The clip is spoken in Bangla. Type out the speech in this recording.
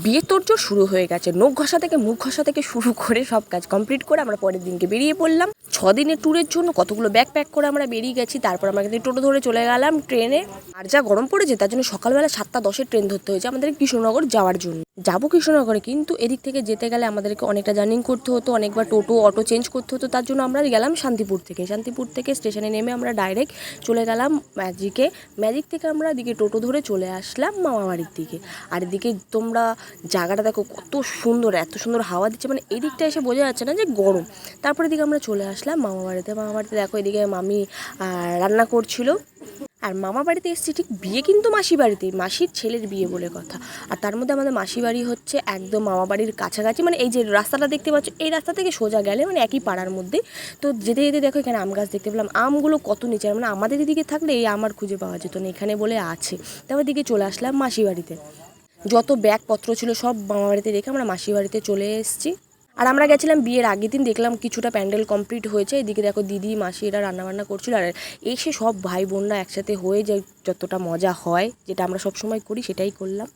বিয়ে তোড়জোড় শুরু হয়ে গেছে। নখ ঘষা থেকে মুখ ঘষা থেকে শুরু করে সব কাজ কমপ্লিট করে আমরা পরের দিনকে বেরিয়ে পড়লাম 6 দিনের ট্যুরের জন্য। কতগুলো ব্যাগ প্যাক করে আমরা বেরিয়ে গেছি। তারপর আমরা কিন্তু টোটো ধরে চলে গেলাম ট্রেনে। আর যা গরম পড়েছে তার জন্য সকালবেলা 7টা 10-এর ট্রেন ধরতে হয়েছে আমাদের কৃষ্ণনগর যাওয়ার জন্য। যাবো কৃষ্ণনগরে, কিন্তু এদিক থেকে যেতে গেলে আমাদেরকে অনেকটা জার্নি করতে হতো, অনেকবার টোটো অটো চেঞ্জ করতে হতো। তার জন্য আমরা গেলাম শান্তিপুর থেকে স্টেশনে নেমে আমরা ডাইরেক্ট চলে গেলাম ম্যাজিক থেকে আমরা এদিকে টোটো ধরে চলে আসলাম মামাবাড়ির দিকে। আর এদিকে তোমরা জায়গাটা দেখো কত সুন্দর, এত সুন্দর হাওয়া দিচ্ছে, মানে এই দিকটা এসে বোঝা যাচ্ছে না যে গরম। তারপরে এদিকে আমরা চলে আসলাম মামাবাড়িতে দেখো এদিকে মামি রান্না করছিল। আর মামা বাড়িতে এসেছি ঠিক বিয়ে কিন্তু মাসি বাড়িতেই, মাসির ছেলের বিয়ে বলে কথা। আর তার মধ্যে আমাদের মাসি বাড়ি হচ্ছে একদম মামা বাড়ির কাছাকাছি, মানে এই যে রাস্তাটা দেখতে পাচ্ছ এই রাস্তা থেকে সোজা গেলে মানে একই পাড়ার মধ্যে। তো যেতে যেতে দেখো এখানে আম গাছ দেখতে পেলাম, আমগুলো কত নিচে, মানে আমাদের এদিকে থাকলে এই আমার খুঁজে পাওয়া যেত না, এখানে বলে আছে। তারপর দিকে চলে আসলাম মাসি বাড়িতে। যত ব্যাগপত্র ছিল সব মামা বাড়িতে রেখে আমরা মাসি বাড়িতে চলে এসেছি। আর আমরা গেছিলাম বিয়ের আগের দিন, দেখলাম কিছুটা প্যান্ডেল কমপ্লিট হয়েছে। এদিকে দেখো দিদি মাসি এরা রান্নাবান্না করছিল। আর এসে সব ভাই বোনরা একসাথে হয়ে যে যতটা মজা হয়, যেটা আমরা সব সময় করি সেটাই করলাম।